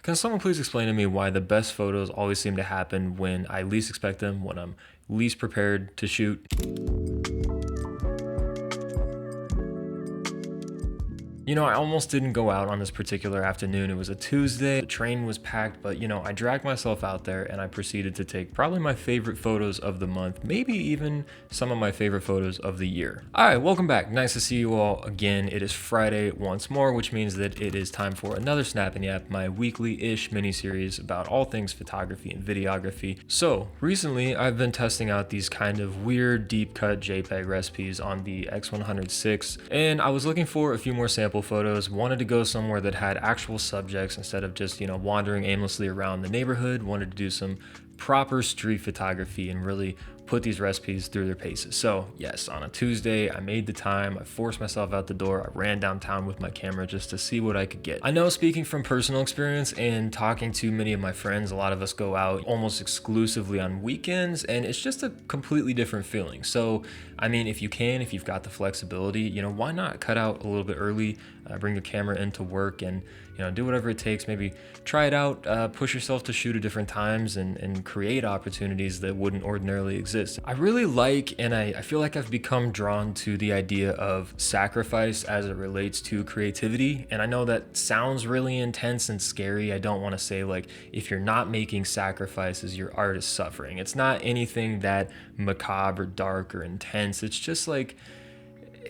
Can someone please explain to me why the best photos always seem to happen when I least expect them, when I'm least prepared to shoot? You know, I almost didn't go out on this particular afternoon. It was a Tuesday, the train was packed, but I dragged myself out there and I proceeded to take probably my favorite photos of the month, maybe even some of my favorite photos of the year. All right, welcome back. Nice to see you all again. It is Friday once more, which means that it is time for another Snap and Yap, my weekly-ish mini-series about all things photography and videography. So recently, I've been testing out these kind of weird deep cut JPEG recipes on the X106, and I was looking for a few more sample photos, wanted to go somewhere that had actual subjects instead of just, wandering aimlessly around the neighborhood, wanted to do some proper street photography and really put these recipes through their paces. So yes, on a Tuesday, I made the time, I forced myself out the door, I ran downtown with my camera just to see what I could get. I know, speaking from personal experience and talking to many of my friends, a lot of us go out almost exclusively on weekends, and it's just a completely different feeling. So, I mean, if you've got the flexibility, why not cut out a little bit early, bring your camera into work and, do whatever it takes, maybe try it out, push yourself to shoot at different times and create opportunities that wouldn't ordinarily exist. I really like, and I feel like I've become drawn to the idea of sacrifice as it relates to creativity. And I know that sounds really intense and scary. I don't want to say like, if you're not making sacrifices, your art is suffering. It's not anything that macabre or dark or intense. It's just like,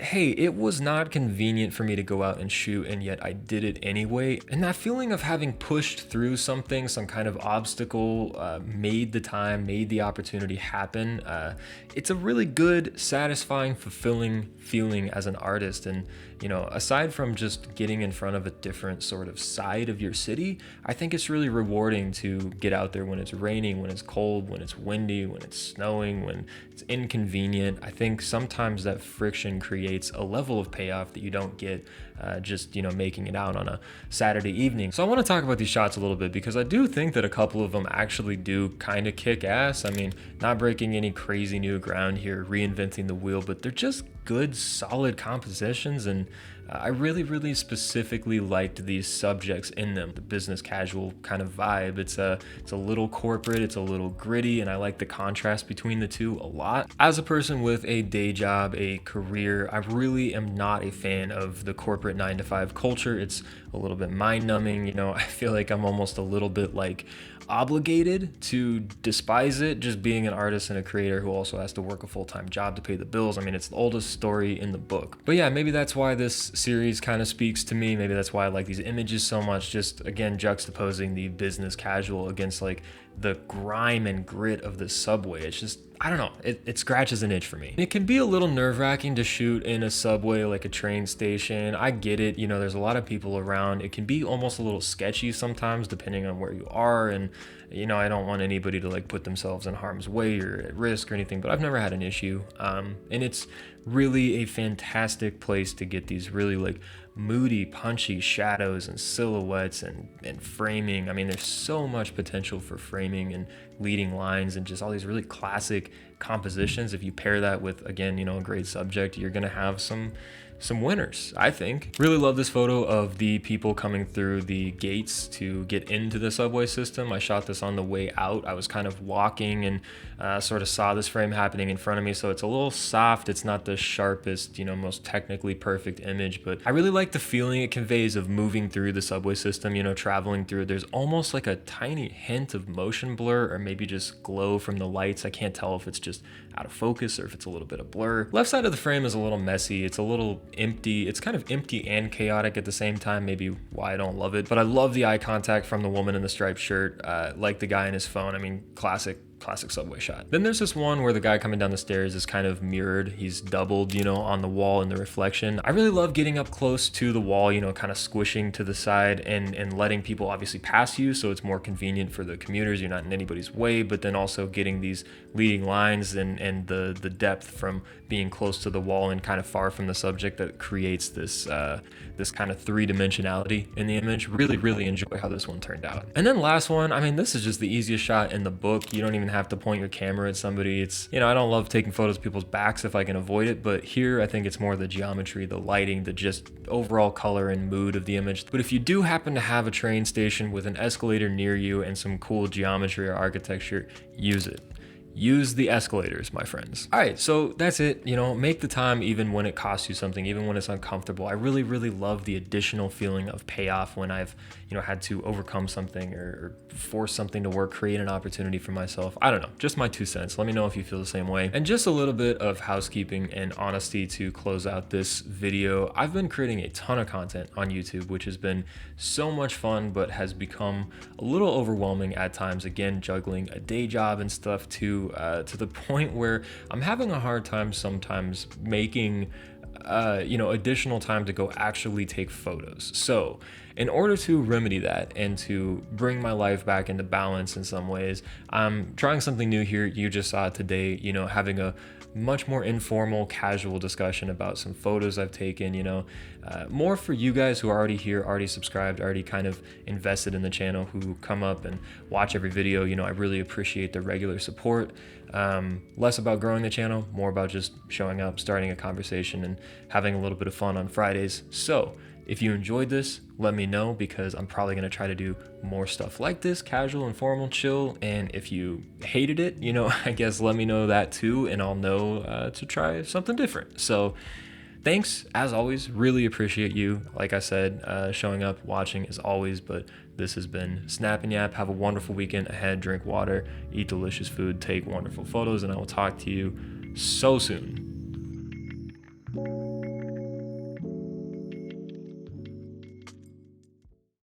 hey, it was not convenient for me to go out and shoot, and yet I did it anyway. And that feeling of having pushed through something, some kind of obstacle, made the time, made the opportunity happen, it's a really good, satisfying, fulfilling feeling as an artist. And, aside from just getting in front of a different sort of side of your city, I think it's really rewarding to get out there when it's raining, when it's cold, when it's windy, when it's snowing, when it's inconvenient. I think sometimes that friction creates a level of payoff that you don't get just making it out on a Saturday evening. So I want to talk about these shots a little bit because I do think that a couple of them actually do kind of kick ass. I mean, not breaking any crazy new ground here, reinventing the wheel, but they're just good, solid compositions. And I really specifically liked these subjects in them, the business casual kind of vibe. It's a little corporate, it's a little gritty, and I like the contrast between the two a lot. As a person with a day job, a career, I really am not a fan of the corporate 9-to-5 culture. It's a little bit mind-numbing. I feel like I'm almost a little bit like obligated to despise it, just being an artist and a creator who also has to work a full-time job to pay the bills. I mean, it's the oldest story in the book. But yeah, maybe that's why this series kind of speaks to me. Maybe that's why I like these images so much, just again juxtaposing the business casual against like the grime and grit of the subway. It's just, I don't know, it scratches an itch for me. It can be a little nerve-wracking to shoot in a subway, like a train station. I get it, there's a lot of people around. It can be almost a little sketchy sometimes depending on where you are, and I don't want anybody to like put themselves in harm's way or at risk or anything, but I've never had an issue. And it's really a fantastic place to get these really like moody, punchy shadows and silhouettes and framing. I mean, there's so much potential for framing and leading lines and just all these really classic compositions. If you pair that with, again, a great subject, you're gonna have some winners, I think. Really love this photo of the people coming through the gates to get into the subway system. I shot this on the way out. I was kind of walking and sort of saw this frame happening in front of me. So it's a little soft. It's not the sharpest, most technically perfect image, but I really like the feeling it conveys of moving through the subway system, traveling through it. There's almost like a tiny hint of motion blur or maybe just glow from the lights. I can't tell if it's just out of focus or if it's a little bit of blur. Left side of the frame is a little messy. It's a little empty. It's kind of empty and chaotic at the same time, maybe why I don't love it. But I love the eye contact from the woman in the striped shirt, like the guy in his phone. I mean, classic subway shot. Then there's this one where the guy coming down the stairs is kind of mirrored. He's doubled, on the wall in the reflection. I really love getting up close to the wall, kind of squishing to the side and letting people obviously pass you, so it's more convenient for the commuters. You're not in anybody's way, but then also getting these leading lines and the depth from being close to the wall and kind of far from the subject that creates this kind of three-dimensionality in the image. Really enjoy how this one turned out. And then last one, I mean, this is just the easiest shot in the book. You don't even have to point your camera at somebody. It's, you know, I don't love taking photos of people's backs if I can avoid it, but here I think it's more the geometry, the lighting, the just overall color and mood of the image. But if you do happen to have a train station with an escalator near you and some cool geometry or architecture, use it. Use the escalators, my friends. All right, so that's it. You know, make the time even when it costs you something, even when it's uncomfortable. I really, really love the additional feeling of payoff when I've, you know, had to overcome something or force something to work, create an opportunity for myself. I don't know, just my 2 cents. Let me know if you feel the same way. And just a little bit of housekeeping and honesty to close out this video. I've been creating a ton of content on YouTube, which has been so much fun, but has become a little overwhelming at times. Again, juggling a day job and stuff to the point where I'm having a hard time sometimes making you know, additional time to go actually take photos. So in order to remedy that and to bring my life back into balance in some ways, I'm trying something new here. You just saw it today, you know, having a much more informal, casual discussion about some photos I've taken, you know, more for you guys who are already here, already subscribed, already kind of invested in the channel, who come up and watch every video. You know, I really appreciate the regular support. Less about growing the channel, more about just showing up, starting a conversation, and having a little bit of fun on Fridays. So if you enjoyed this, let me know, because I'm probably going to try to do more stuff like this, casual, informal, chill. And if you hated it, you know, I guess let me know that too, and I'll know to try something different. So thanks, as always. Really appreciate you. Like I said, showing up, watching as always. But this has been Snap and Yap. Have a wonderful weekend ahead. Drink water, eat delicious food, take wonderful photos, and I will talk to you so soon.